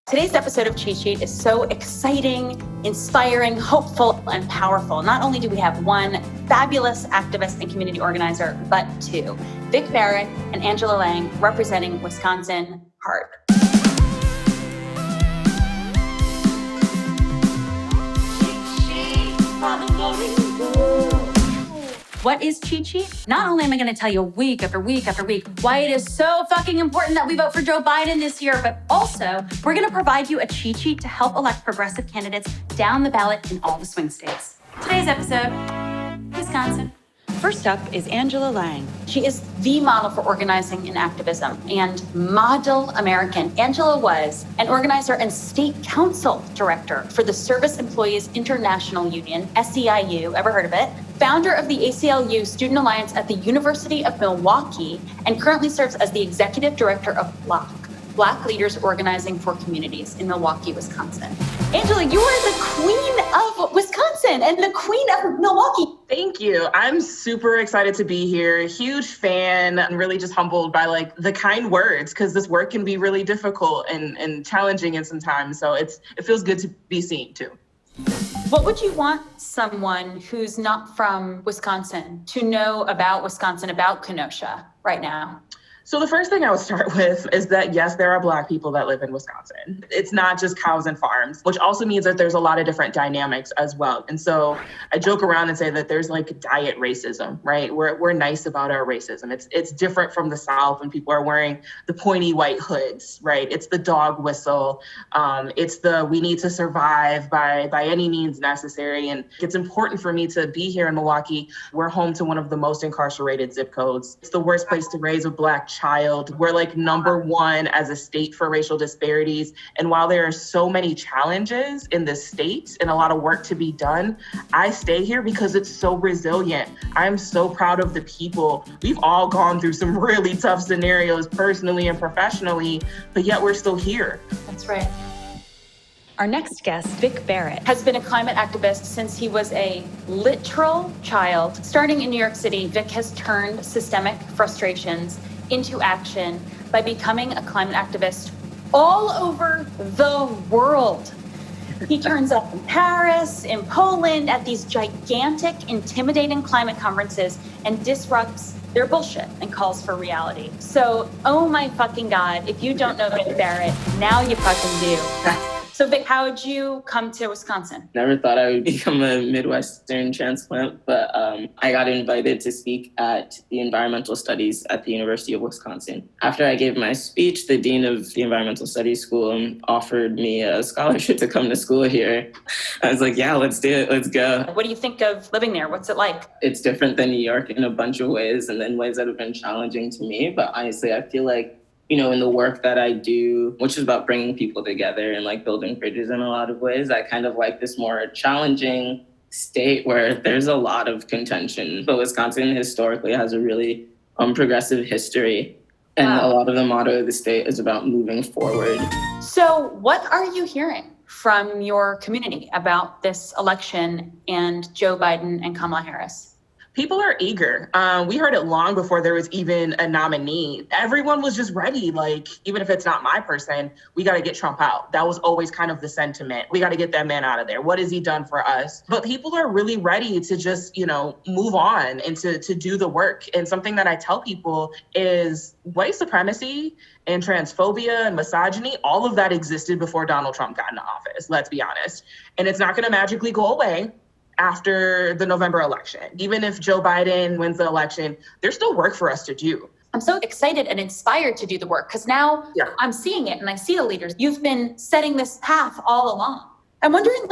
Today's episode of Cheat Sheet is so exciting, inspiring, hopeful, and powerful. Not only do we have one fabulous activist and community organizer, but two, Vic Barrett and Angela Lang, representing Wisconsin hard. What is cheat sheet? Not only am I going to tell you week after week after week why it is so fucking important that we vote for Joe Biden this year, but also we're going to provide you a cheat sheet to help elect progressive candidates down the ballot in all the swing states. Today's episode, Wisconsin. First up is Angela Lang. She is the model for organizing and activism and model American. Angela was an organizer and state council director for the Service Employees International Union, SEIU, ever heard of it? Founder of the ACLU Student Alliance at the University of Milwaukee, and currently serves as the executive director of Black Leaders Organizing for Communities in Milwaukee, Wisconsin. Angela, you are the queen of Wisconsin and the queen of Milwaukee. Thank you. I'm super excited to be here. Huge fan. I'm really just humbled by the kind words, because this work can be really difficult and challenging in some times. So it feels good to be seen too. What would you want someone who's not from Wisconsin to know about Wisconsin, about Kenosha right now? So the first thing I would start with is that, yes, there are Black people that live in Wisconsin. It's not just cows and farms, which also means that there's a lot of different dynamics as well. And so I joke around and say that there's diet racism, right? We're nice about our racism. It's different from the South when people are wearing the pointy white hoods, right? It's the dog whistle. It's the we need to survive by any means necessary. And it's important for me to be here in Milwaukee. We're home to one of the most incarcerated zip codes. It's the worst place to raise a Black child. We're number one as a state for racial disparities. And while there are so many challenges in this state and a lot of work to be done, I stay here because it's so resilient. I'm so proud of the people. We've all gone through some really tough scenarios personally and professionally, but yet we're still here. That's right. Our next guest, Vic Barrett, has been a climate activist since he was a literal child. Starting in New York City, Vic has turned systemic frustrations into action by becoming a climate activist all over the world. He turns up in Paris, in Poland, at these gigantic, intimidating climate conferences and disrupts their bullshit and calls for reality. So, oh my fucking God, if you don't know Vic Barrett, now you fucking do. So Vic, how did you come to Wisconsin? Never thought I would become a Midwestern transplant, but I got invited to speak at the environmental studies at the University of Wisconsin. After I gave my speech, the dean of the environmental studies school offered me a scholarship to come to school here. I was like, yeah, let's do it. Let's go. What do you think of living there? What's it like? It's different than New York in a bunch of ways, and then ways that have been challenging to me. But honestly, I feel like, in the work that I do, which is about bringing people together and building bridges in a lot of ways, I kind of like this more challenging state where there's a lot of contention. But Wisconsin historically has a really progressive history. And A lot of the motto of the state is about moving forward. So what are you hearing from your community about this election and Joe Biden and Kamala Harris? People are eager. We heard it long before there was even a nominee. Everyone was just ready. Even if it's not my person, we got to get Trump out. That was always kind of the sentiment. We got to get that man out of there. What has he done for us? But people are really ready to just, move on and to do the work. And something that I tell people is white supremacy and transphobia and misogyny, all of that existed before Donald Trump got into office, let's be honest. And it's not going to magically go away after the November election. Even if Joe Biden wins the election, there's still work for us to do. I'm so excited and inspired to do the work because now I'm seeing it and I see the leaders. You've been setting this path all along. I'm wondering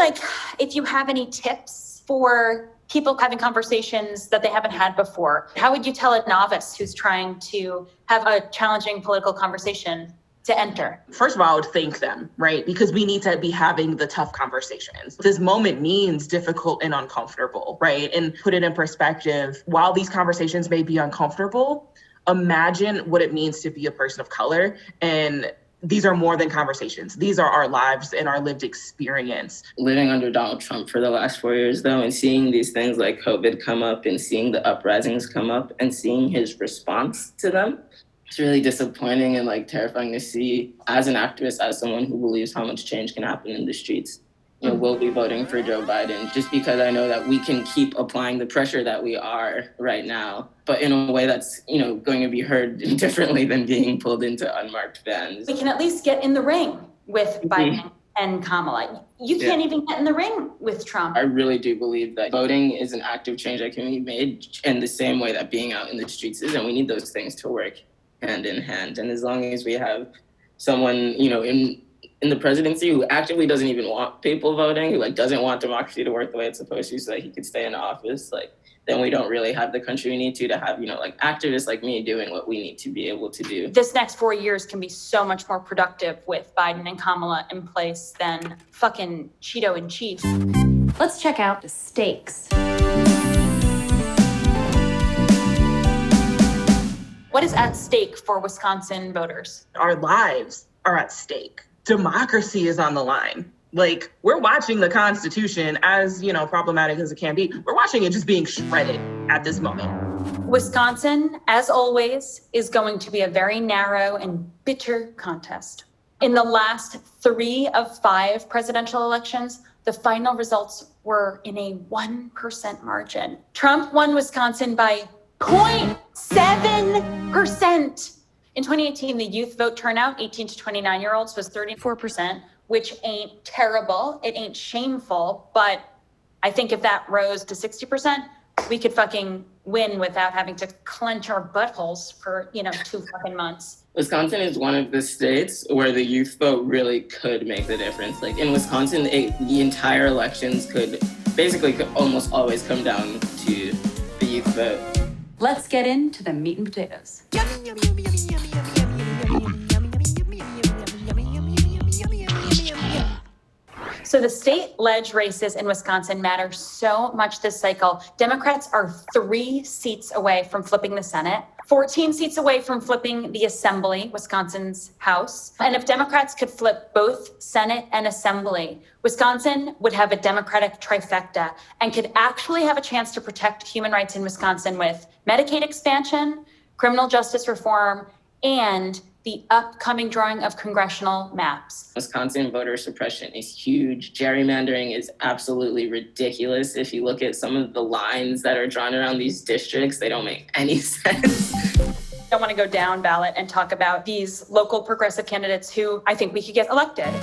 if you have any tips for people having conversations that they haven't had before. How would you tell a novice who's trying to have a challenging political conversation to enter? First of all, I would thank them, right? Because we need to be having the tough conversations. This moment means difficult and uncomfortable, right? And put it in perspective, while these conversations may be uncomfortable, imagine what it means to be a person of color. And these are more than conversations. These are our lives and our lived experience. Living under Donald Trump for the last 4 years, though, and seeing these things like COVID come up and seeing the uprisings come up and seeing his response to them, it's really disappointing and like terrifying to see as an activist, as someone who believes how much change can happen in the streets. You know, we'll be voting for Joe Biden just because I know that we can keep applying the pressure that we are right now, but in a way that's, you know, going to be heard differently than being pulled into unmarked vans. We can at least get in the ring with Biden and Kamala. You can't even get in the ring with Trump. I really do believe that voting is an active change that can be made in the same way that being out in the streets is, and we need those things to work hand in hand. And as long as we have someone, you know, in the presidency who actively doesn't even want people voting, who like doesn't want democracy to work the way it's supposed to so that he could stay in office, like then we don't really have the country we need to have, you know, like activists like me doing what we need to be able to do. This next 4 years can be so much more productive with Biden and Kamala in place than fucking Cheeto in chief. Let's check out the stakes. What is at stake for Wisconsin voters? Our lives are at stake. Democracy is on the line. Like, we're watching the Constitution, as, you know, problematic as it can be, we're watching it just being shredded at this moment. Wisconsin, as always, is going to be a very narrow and bitter contest. In the last 3 of 5 presidential elections, the final results were in a 1% margin. Trump won Wisconsin by 0.7%. In 2018, the youth vote turnout, 18 to 29-year-olds, was 34%, which ain't terrible. It ain't shameful. But I think if that rose to 60%, we could fucking win without having to clench our buttholes for, 2 fucking months. Wisconsin is one of the states where the youth vote really could make the difference. Like in Wisconsin, the entire elections could almost always come down to the youth vote. Let's get into the meat and potatoes. So the state ledge races in Wisconsin matter so much this cycle. Democrats are 3 seats away from flipping the Senate, 14 seats away from flipping the Assembly, Wisconsin's House. And if Democrats could flip both Senate and Assembly, Wisconsin would have a Democratic trifecta and could actually have a chance to protect human rights in Wisconsin with Medicaid expansion, criminal justice reform, and the upcoming drawing of congressional maps. Wisconsin voter suppression is huge. Gerrymandering is absolutely ridiculous. If you look at some of the lines that are drawn around these districts, they don't make any sense. I want to go down ballot and talk about these local progressive candidates who I think we could get elected.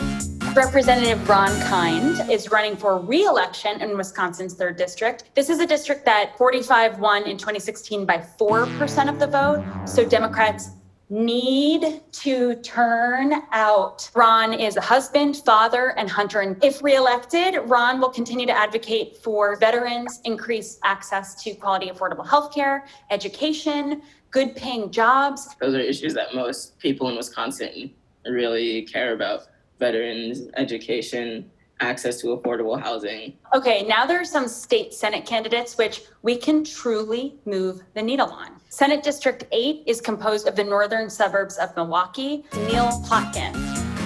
Representative Ron Kind is running for re-election in Wisconsin's 3rd district. This is a district that 45 won in 2016 by 4% of the vote. So Democrats need to turn out. Ron is a husband, father, and hunter. And if reelected, Ron will continue to advocate for veterans, increase access to quality, affordable healthcare, education, good paying jobs. Those are issues that most people in Wisconsin really care about. Veterans, education, access to affordable housing. Okay, now there are some state Senate candidates which we can truly move the needle on. Senate District 8 is composed of the northern suburbs of Milwaukee. Neil Plotkin.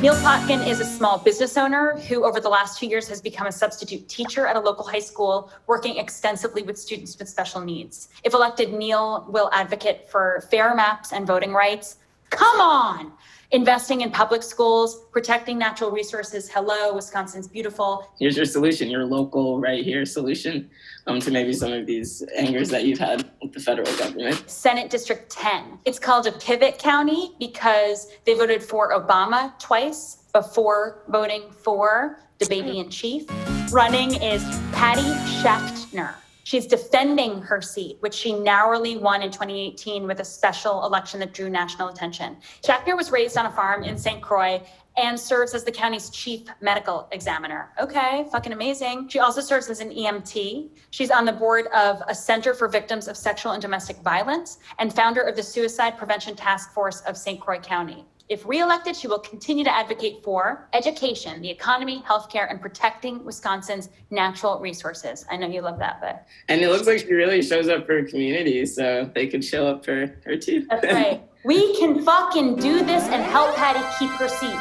Neil Plotkin is a small business owner who over the last 2 years has become a substitute teacher at a local high school, working extensively with students with special needs. If elected, Neil will advocate for fair maps and voting rights. Come on! Investing in public schools, protecting natural resources. Hello, Wisconsin's beautiful. Here's your solution, your local right here solution to maybe some of these angers that you've had with the federal government. Senate District 10. It's called a pivot county because they voted for Obama twice before voting for the baby in chief. Running is Patty Schachtner. She's defending her seat, which she narrowly won in 2018 with a special election that drew national attention. Schachtner was raised on a farm in St. Croix and serves as the county's chief medical examiner. Okay, fucking amazing. She also serves as an EMT. She's on the board of a Center for Victims of Sexual and Domestic Violence and founder of the Suicide Prevention Task Force of St. Croix County. If reelected, she will continue to advocate for education, the economy, healthcare, and protecting Wisconsin's natural resources. I know you love that, but. And it looks like she really shows up for her community, so they could show up for her too. That's right. We can fucking do this and help Patty keep her seat.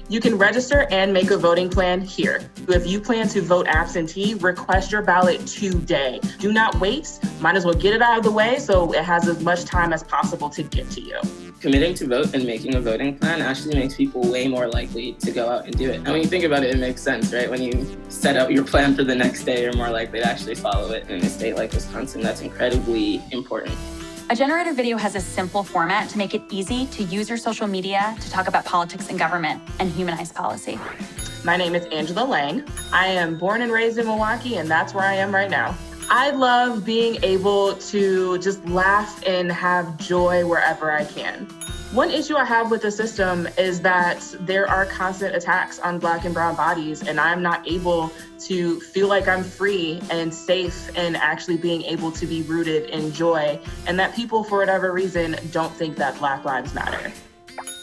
You can register and make a voting plan here. If you plan to vote absentee, request your ballot today. Do not wait. Might as well get it out of the way so it has as much time as possible to get to you. Committing to vote and making a voting plan actually makes people way more likely to go out and do it. And when you think about it, it makes sense, right? When you set out your plan for the next day, you're more likely to actually follow it. In a state like Wisconsin, that's incredibly important. A generated video has a simple format to make it easy to use your social media to talk about politics and government and humanize policy. My name is Angela Lang. I am born and raised in Milwaukee, and that's where I am right now. I love being able to just laugh and have joy wherever I can. One issue I have with the system is that there are constant attacks on Black and brown bodies, and I'm not able to feel like I'm free and safe and actually being able to be rooted in joy, and that people, for whatever reason, don't think that Black lives matter.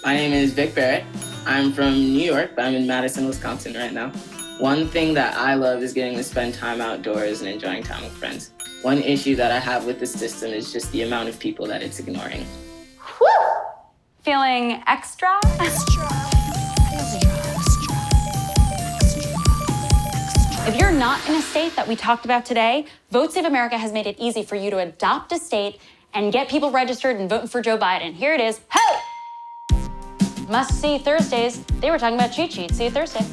My name is Vic Barrett. I'm from New York, but I'm in Madison, Wisconsin right now. One thing that I love is getting to spend time outdoors and enjoying time with friends. One issue that I have with this system is just the amount of people that it's ignoring. Woo! Feeling extra? If you're not in a state that we talked about today, Vote Save America has made it easy for you to adopt a state and get people registered and voting for Joe Biden. Here it is. Ho! Must see Thursdays. They were talking about cheat sheets. See you Thursday.